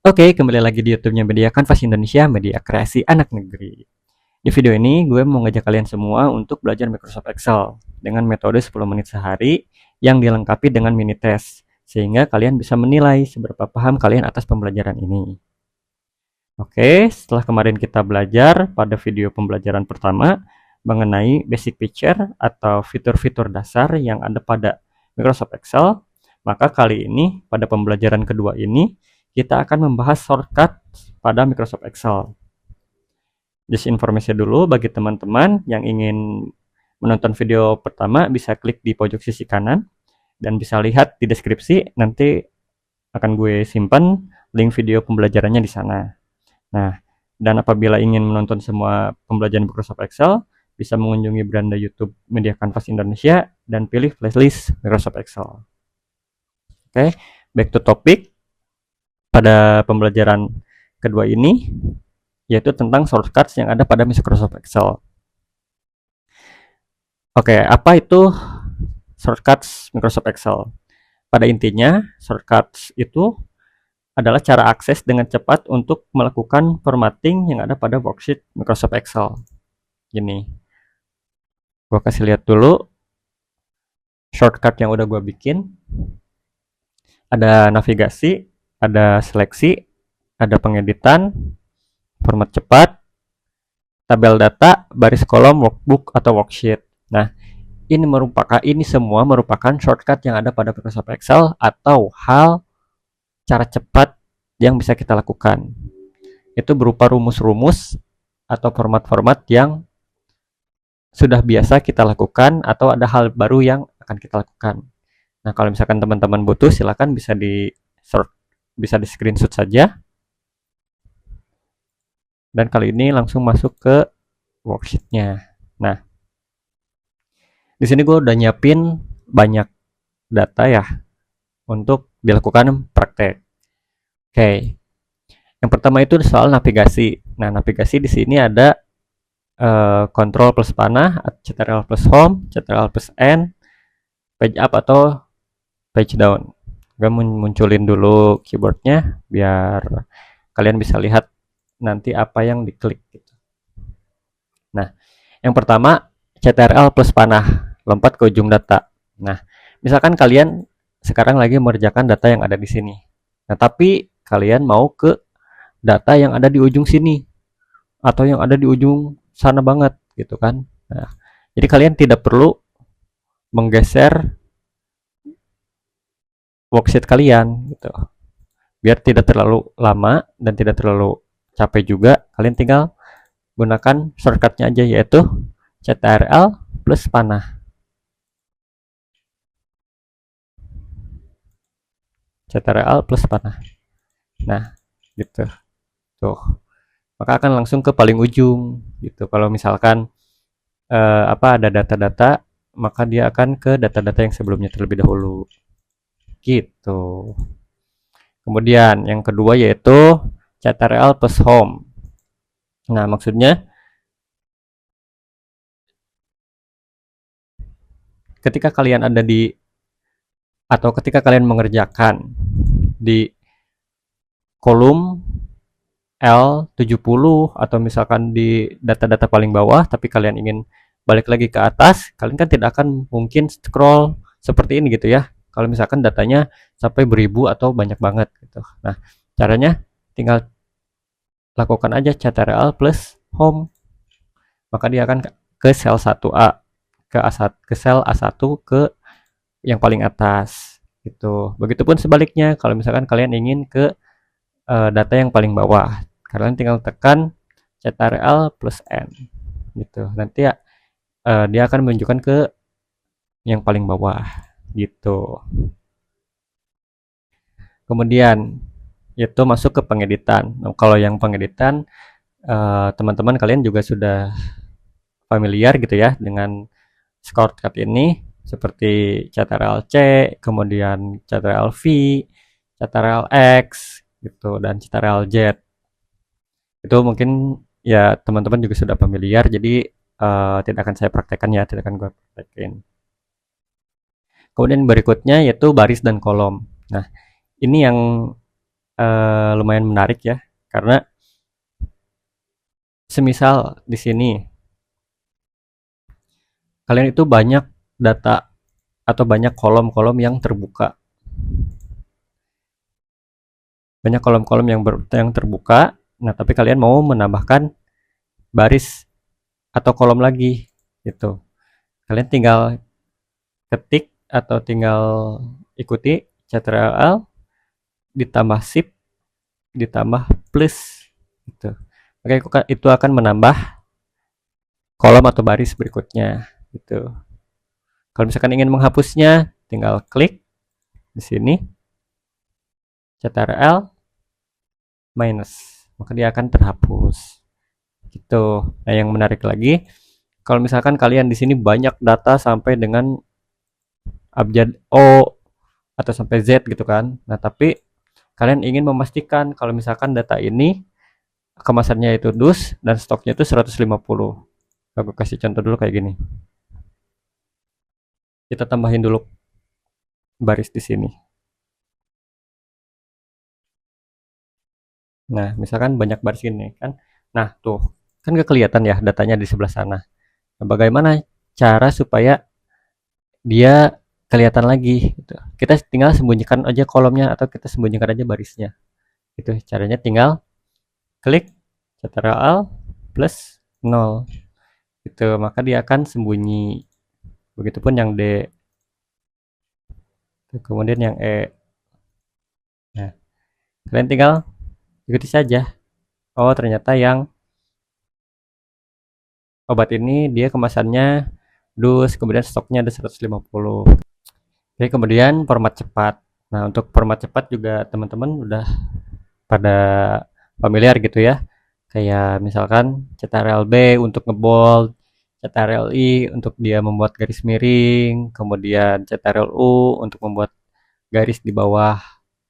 Oke, kembali lagi di YouTube-nya Media Kanvas Indonesia, media kreasi anak negeri. Di video ini, gue mau ngajak kalian semua untuk belajar Microsoft Excel dengan metode 10 menit sehari yang dilengkapi dengan mini test, sehingga kalian bisa menilai seberapa paham kalian atas pembelajaran ini. Oke, setelah kemarin kita belajar pada video pembelajaran pertama mengenai basic feature atau fitur-fitur dasar yang ada pada Microsoft Excel, maka kali ini pada pembelajaran kedua ini kita akan membahas shortcut pada Microsoft Excel. Just informasi dulu bagi teman-teman yang ingin menonton video pertama bisa klik di pojok sisi kanan dan bisa lihat di deskripsi, nanti akan gue simpan link video pembelajarannya di sana. Nah, dan apabila ingin menonton semua pembelajaran Microsoft Excel, bisa mengunjungi beranda YouTube Media Kanvas Indonesia dan pilih playlist Microsoft Excel. Oke, back to topic. Pada pembelajaran kedua ini, yaitu tentang shortcuts yang ada pada Microsoft Excel. Oke, apa itu shortcuts Microsoft Excel? Pada intinya, shortcuts itu adalah cara akses dengan cepat untuk melakukan formatting yang ada pada worksheet Microsoft Excel. Gini, gue kasih lihat dulu shortcut yang udah gue bikin. Ada navigasi, ada seleksi, ada pengeditan, format cepat, tabel data, baris kolom, workbook atau worksheet. Nah, ini semua merupakan shortcut yang ada pada Microsoft Excel atau hal cara cepat yang bisa kita lakukan. Itu berupa rumus-rumus atau format-format yang sudah biasa kita lakukan atau ada hal baru yang akan kita lakukan. Nah, kalau misalkan teman-teman butuh, silakan bisa di screenshot saja. Dan kali ini langsung masuk ke worksheetnya. Nah, di sini gue udah nyiapin banyak data ya untuk dilakukan praktek. Oke, yang pertama itu soal navigasi. Nah, navigasi di sini ada Control plus panah, Ctrl plus home, Ctrl plus N, page up atau page down. Gue munculin dulu keyboardnya biar kalian bisa lihat nanti apa yang diklik gitu. Nah, yang pertama Ctrl plus panah, lompat ke ujung data. Nah, misalkan kalian sekarang lagi mengerjakan data yang ada di sini. Nah, tapi kalian mau ke data yang ada di ujung sini atau yang ada di ujung sana banget gitu kan. Nah, jadi kalian tidak perlu menggeser worksheet kalian gitu. Biar tidak terlalu lama dan tidak terlalu capek juga, kalian tinggal gunakan shortcutnya aja yaitu Ctrl plus panah. Ctrl plus panah. Nah, gitu. Tuh. Maka akan langsung ke paling ujung gitu. Kalau misalkan ada data-data, maka dia akan ke data-data yang sebelumnya terlebih dahulu. Gitu. Kemudian yang kedua yaitu Ctrl plus home. Nah, maksudnya ketika kalian ada di atau ketika kalian mengerjakan di kolom L70 atau misalkan di data-data paling bawah tapi kalian ingin balik lagi ke atas, kalian kan tidak akan mungkin scroll seperti ini gitu ya. Kalau misalkan datanya sampai beribu atau banyak banget gitu. Nah, caranya tinggal lakukan aja Ctrl plus home. Maka dia akan ke sel 1A, ke sel A1 ke yang paling atas gitu. Begitupun sebaliknya kalau misalkan kalian ingin ke data yang paling bawah, kalian tinggal tekan Ctrl plus N gitu. Nanti ya dia akan menunjukkan ke yang paling bawah gitu. Kemudian itu masuk ke pengeditan. Nah, kalau yang pengeditan teman-teman kalian juga sudah familiar gitu ya dengan shortcut ini seperti Ctrl C, kemudian Ctrl V, Ctrl X gitu dan Ctrl Z. Itu mungkin ya teman-teman juga sudah familiar, jadi tidak akan saya praktekkan ya, tidak akan gue praktekin. Kemudian berikutnya yaitu baris dan kolom. Nah, ini yang lumayan menarik ya, karena semisal di sini kalian itu banyak data atau banyak kolom-kolom yang terbuka, banyak kolom-kolom yang terbuka. Nah, tapi kalian mau menambahkan baris atau kolom lagi gitu. Kalian tinggal ketik atau tinggal ikuti Ctrl ditambah shift ditambah plus gitu. Oke, itu akan menambah kolom atau baris berikutnya gitu. Kalau misalkan ingin menghapusnya, tinggal klik di sini Ctrl minus, maka dia akan terhapus gitu. Nah, yang menarik lagi, kalau misalkan kalian di sini banyak data sampai dengan abjad O atau sampai Z gitu kan. Nah, tapi kalian ingin memastikan kalau misalkan data ini kemasannya itu dus dan stoknya itu 150. Aku kasih contoh dulu kayak gini. Kita tambahin dulu baris di sini. Nah, misalkan banyak baris gini kan. Nah, tuh kan gak kelihatan ya datanya di sebelah sana. Nah, bagaimana cara supaya dia kelihatan lagi gitu. Kita tinggal sembunyikan aja kolomnya atau kita sembunyikan aja barisnya. Itu caranya, tinggal klik Ctrl plus 0 gitu, maka dia akan sembunyi. Begitupun yang D, kemudian yang E. Nah, kalian tinggal ikuti saja. Oh, ternyata yang obat ini dia kemasannya dus, kemudian stoknya ada 150. Oke, kemudian format cepat. Nah, untuk format cepat juga teman-teman udah pada familiar gitu ya. Kayak misalkan Ctrl B untuk ngebold, Ctrl I untuk dia membuat garis miring, kemudian Ctrl U untuk membuat garis di bawah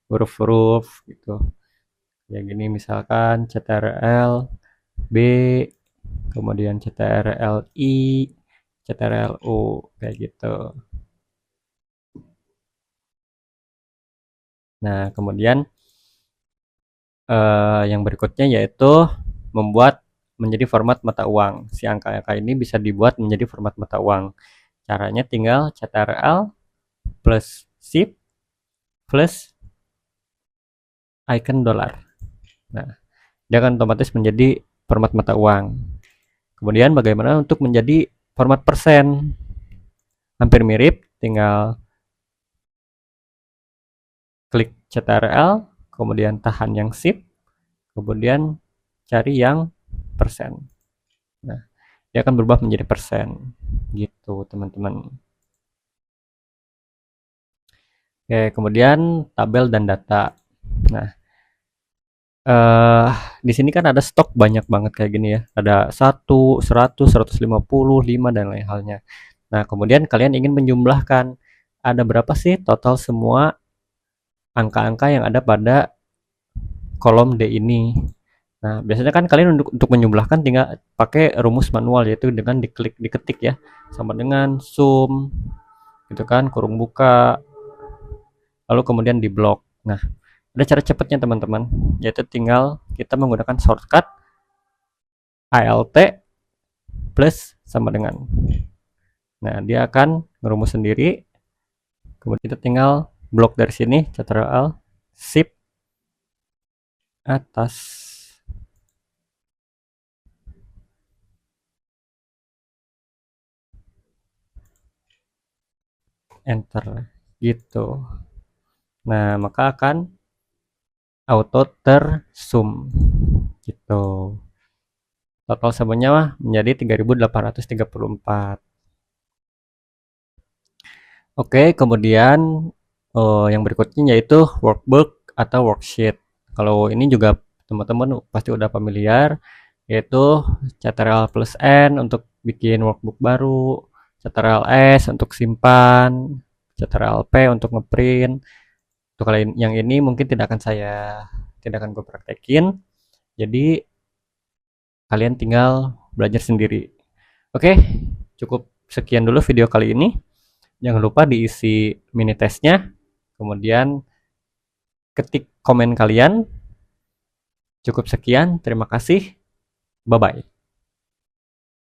huruf-huruf gitu. Ya gini misalkan Ctrl B, kemudian Ctrl I, Ctrl U kayak gitu. Nah, kemudian yang berikutnya yaitu membuat menjadi format mata uang. Si angka-angka ini bisa dibuat menjadi format mata uang. Caranya tinggal Ctrl plus shift plus icon dolar. Nah, dia akan otomatis menjadi format mata uang. Kemudian bagaimana untuk menjadi format persen? Hampir mirip, tinggal klik Ctrl, kemudian tahan yang shift, kemudian cari yang persen. Nah, dia akan berubah menjadi persen gitu teman-teman. Oke, kemudian tabel dan data. Nah, di sini kan ada stok banyak banget kayak gini ya. Ada 1, 100, 150, 5 dan lain halnya. Nah, kemudian kalian ingin menjumlahkan ada berapa sih total semua angka-angka yang ada pada kolom D ini. Nah, biasanya kan kalian untuk menjumlahkan tinggal pakai rumus manual, yaitu dengan diketik ya. Sama dengan sum gitu kan, kurung buka, lalu kemudian di blok. Nah, ada cara cepatnya teman-teman, yaitu tinggal kita menggunakan shortcut ALT plus sama dengan. Nah, dia akan merumus sendiri. Kemudian kita tinggal blok dari sini, Ctrl Shift atas. Enter gitu. Nah, maka akan auto tersum gitu. Total semuanya menjadi 3.834. Oke, kemudian yang berikutnya yaitu workbook atau worksheet. Kalau ini juga teman-teman pasti udah familiar, yaitu Ctrl plus N untuk bikin workbook baru, Ctrl S untuk simpan, Ctrl P untuk ngeprint. Untuk kalian yang ini mungkin tidak akan gue praktekin. Jadi kalian tinggal belajar sendiri. Oke, cukup sekian dulu video kali ini. Jangan lupa diisi mini testnya. Kemudian ketik komen kalian. Cukup sekian, terima kasih. Bye-bye.